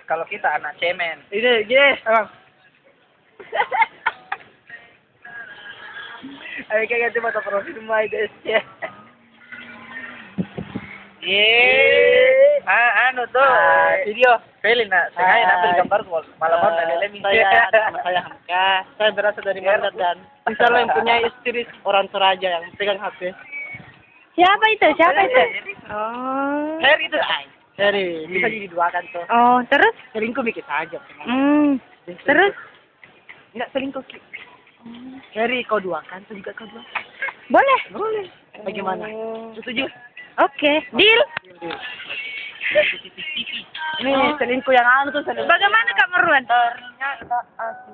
kalau kita anak cemen. Ini, yes. Ayo kayak ganti mata profil my des ya. Anu tuh video Felin nak sengaja ambil gambar malam malam dari Saya nama saya Hamka. Saya berasal dari Mandat dan bisa lo yang punya istri orang Toraja yang pegang HP. Siapa itu? Oh. Heri itu Heri, bisa diduakan tuh. Oh, terus? Selingkuh bikin saja. Terus? Enggak selingkuh. Heri kau duakan, saya juga kau duakan. Boleh. Boleh. Bagaimana? Setuju? Oke, deal. Ini selingkuh yang anu tuh selingkuh. Bagaimana Kak Marwan? ternyata aku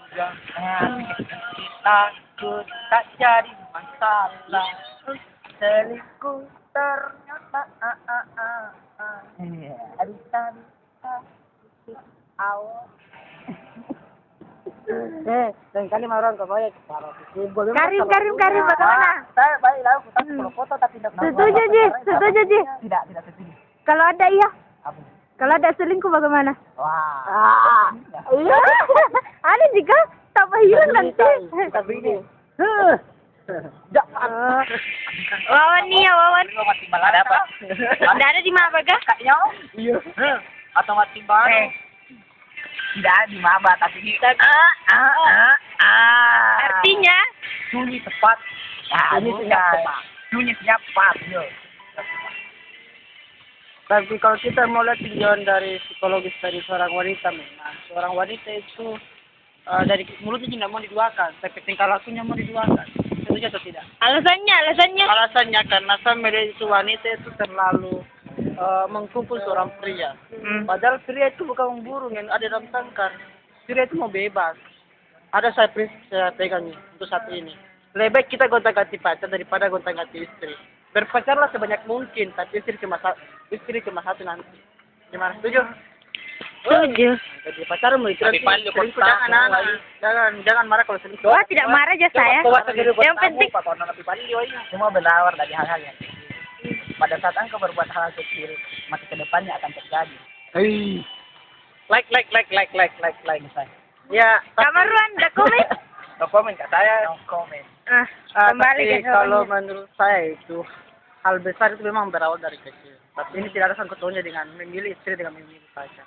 juga takut tak jadi masalah selingkuh ternyata awal Dan kali Marwan kau boleh. Karim, bagaimana? saya baik lah aku tak foto tapi tidak Setuju, Ji. tidak setuju Kalau ada iya. apa Kalau ada selingkuh bagaimana? wah Iya. Ada juga tak hilang nanti. Tapi ini. Wawan nih ya, Wawan. mati malah ada apa Tidak ada di mana Baga? kayaknya Iya. atau mati baru tidak di maba tapi di Artinya? sunyi tepat Sunyi senyap tepat. sunyi senyap tepat yo Tapi kalau kita mau lihat tinjauan dari psikologis dari seorang wanita memang seorang wanita itu dari mulutnya tidak mau diduakan, tapi tingkah lakunya mau diduakan. Setuju atau tidak? Alasannya? Alasannya karena saya melihat itu wanita itu terlalu mengkumpul seorang pria. Padahal pria itu bukan burung yang ada dalam sangkar. Pria itu mau bebas. Ada saya pegang untuk saat ini. Lebih baik kita gonta-ganti pacar daripada gonta-ganti istri. Berpacarlah sebanyak mungkin, tapi istri cuma satu nanti. Gimana? Setuju? Setuju. Jadi pacar mau Tapi paling selingkuh kontak, jangan marah kalau selingkuh. Wah, tidak marah aja saya. Yang penting semua berawal dari hal-hal yang kecil. Pada saat engkau berbuat hal kecil, maka kedepannya akan terjadi. Like. Misalnya. Ya, Kak Marwan, ada komen? No comment kak saya. No comment. Kembali tapi ke kalau soalnya. menurut saya itu hal besar itu memang berawal dari kecil. Tapi ini tidak ada sangkut pautnya dengan memilih istri dengan memilih pacar.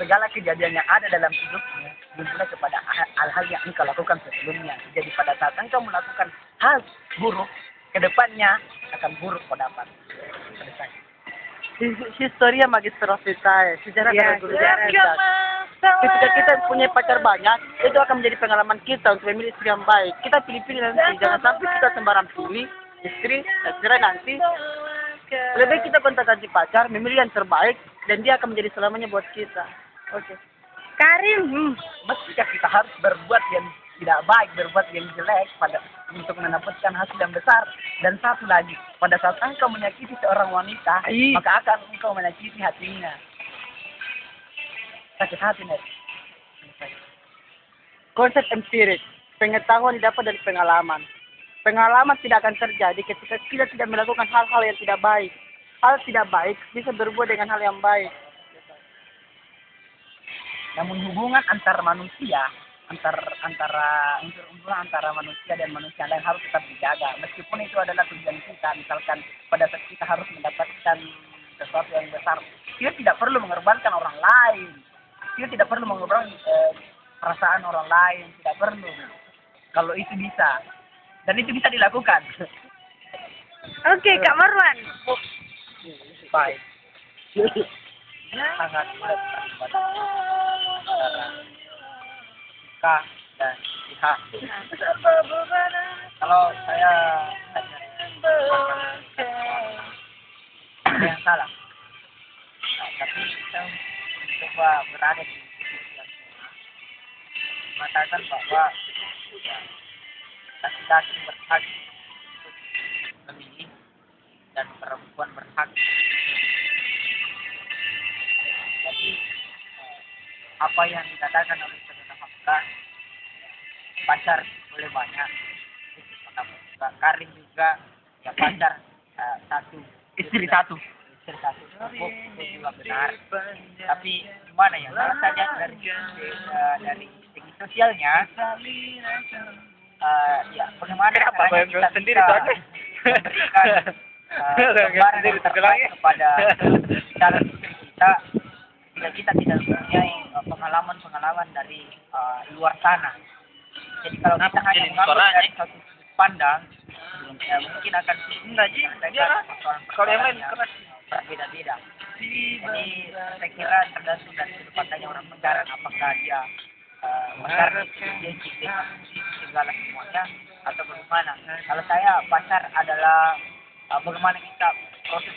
Segala kejadian yang ada dalam hidupnya dimulai kepada hal-hal yang engkau lakukan sebelumnya. Jadi pada saat engkau melakukan hal buruk, kedepannya akan buruk kau dapat. Selesai. Historia magister vitae, sejarah Ya, dari guru kita. Ketika kita punya pacar banyak, itu akan menjadi pengalaman kita untuk memilih istri yang baik. Kita pilih-pilih nanti, jangan sampai kita sembarang pilih istri, cerai nanti. Lebih baik kita gonta-ganti pacar, memilih yang terbaik, dan dia akan menjadi selamanya buat kita. Oke. Karim. Meskipun kita harus berbuat yang tidak baik, berbuat yang jelek untuk mendapatkan hasil yang besar. Dan satu lagi, pada saat engkau menyakiti seorang wanita, maka akan engkau menyakiti hatinya. Sakit hati, Net. Konsep empirik, pengetahuan didapat dari pengalaman. Pengalaman tidak akan terjadi ketika kita tidak melakukan hal-hal yang tidak baik. Hal tidak baik bisa berubah dengan hal yang baik. Namun hubungan antar manusia, antara manusia dan manusia lain harus tetap dijaga. Meskipun itu adalah tujuan kita, misalkan pada saat kita harus mendapatkan sesuatu yang besar, kita tidak perlu mengorbankan orang lain. Kita tidak perlu mengorbankan perasaan orang lain, tidak perlu. Kalau itu bisa, dan itu bisa dilakukan. Oke, Kak Marwan. Baik. Sangat sulit pada antara K dan IH. Kalau saya hanya ada yang salah. Nah, tapi saya coba berada di sisi yang mengatakan bahwa laki-laki berhak untuk memilih dan perempuan berhak. Jadi apa yang dikatakan oleh saudara Hamka, pacar boleh banyak, Karim juga ya pacar satu, istri satu, itu juga benar. Tapi bagaimana ya? Kalau saya lihat dari segi sosialnya, ya bagaimana Kenapa caranya bayang kita sendiri bisa tuh aneh? memberikan gambaran yang terbaik kepada calon istri kita bila kita tidak mempunyai pengalaman-pengalaman dari luar sana. Jadi kalau kita hanya mengambil dari satu sudut pandang, ya mungkin akan Kalau yang lain keras. berbeda-beda. Jadi saya kira tergantung dari sudut pandangnya orang pacaran, apakah dia identik dengan segala semuanya atau bagaimana. Kalau saya pacar adalah bagaimana kita proses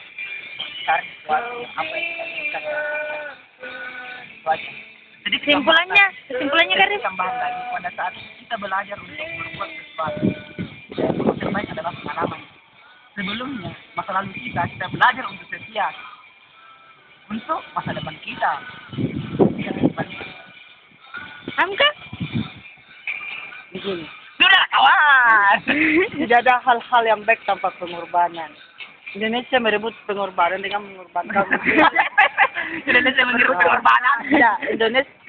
cari sesuatu yang apa yang kita inginkan. Itu aja. Jadi Kesimpulannya Karim. tambahan lagi pada saat kita belajar untuk berbuat sesuatu, yang terbaik adalah pengalaman. Sebelumnya masa lalu kita belajar untuk setia untuk masa depan kita. Hamka? Begini. Sudah kawan. Tidak ada hal-hal yang baik tanpa pengorbanan. Indonesia merebut pengorbanan dengan mengorbankan. Indonesia menyerut pengorbanan. Ya,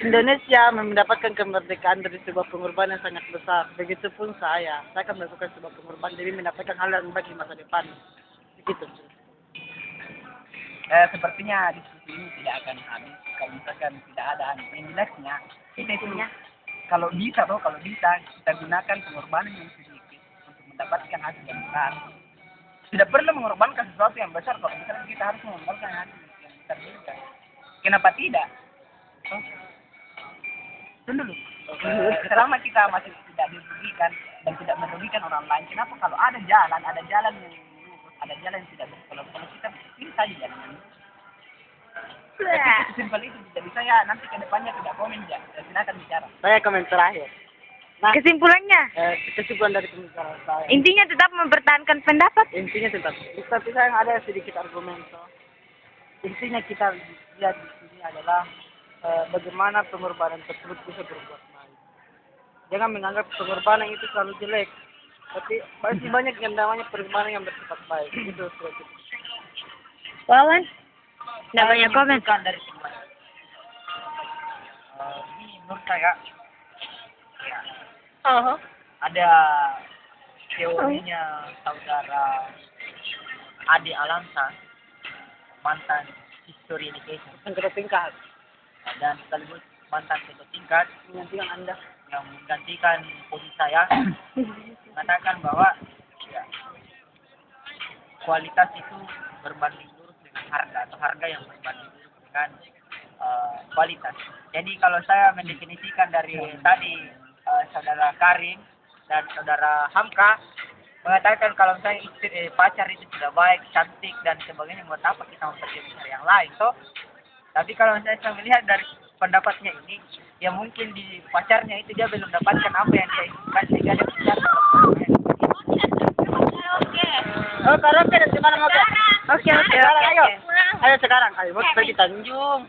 Indonesia mendapatkan kemerdekaan dari sebuah pengorbanan yang sangat besar. Begitupun saya akan melakukan sebuah pengorbanan demi mendapatkan hal yang baik di masa depan. Begitu. Sepertinya diskusi ini tidak akan habis kalau misalkan tidak ada yang jelasnya. Kita itu kalau bisa kita gunakan pengorbanan yang sedikit untuk mendapatkan hasil yang besar. Tidak perlu mengorbankan sesuatu yang besar kalau misalkan kita harus mengorbankan hasil yang besar juga. Kenapa tidak? Tunggu dulu. Selama kita masih tidak dirugikan dan tidak merugikan orang lain, kenapa kalau ada jalan yang lurus, ada jalan yang tidak berkelok, kalau kita pilih saja jalan yang lurus. Simpel itu. Jadi saya nanti ke depannya tidak komen ya. Silakan bicara. Saya komen terakhir. Nah, Kesimpulannya? kesimpulan dari pembicaraan saya. Intinya tetap mempertahankan pendapat. Intinya tetap. Tapi saya ada sedikit argumen. Intinya kita lihat di sini adalah bagaimana pengorbanan tersebut bisa berbuat baik. Jangan menganggap pengorbanan itu selalu jelek. Tapi masih banyak yang namanya pengorbanan yang bersifat baik. Itu seperti itu. Wawan? Nggak banyak komen. Bukan dari semuanya. Ini menurut saya ya, ada teorinya saudara Ade Alamsa, mantan history education Yang kita tingkat. dan sekaligus mantan ketua tingkat Menggantikan Anda. yang menggantikan posisi saya mengatakan bahwa ya, kualitas itu berbanding lurus dengan harga atau harga yang berbanding lurus dengan kualitas. Jadi kalau saya mendefinisikan dari tadi saudara Karim dan saudara Hamka mengatakan kalau saya pacar itu sudah baik, cantik dan sebagainya, buat apa kita mempercayai yang lain toh? Tapi kalau saya melihat dari pendapatnya ini, ya mungkin di pacarnya itu dia belum dapatkan apa yang dia inginkan sehingga dia pacar. Oh, karaoke dan gimana mau? Oke. Ayo sekarang, ayo pergi Tanjung.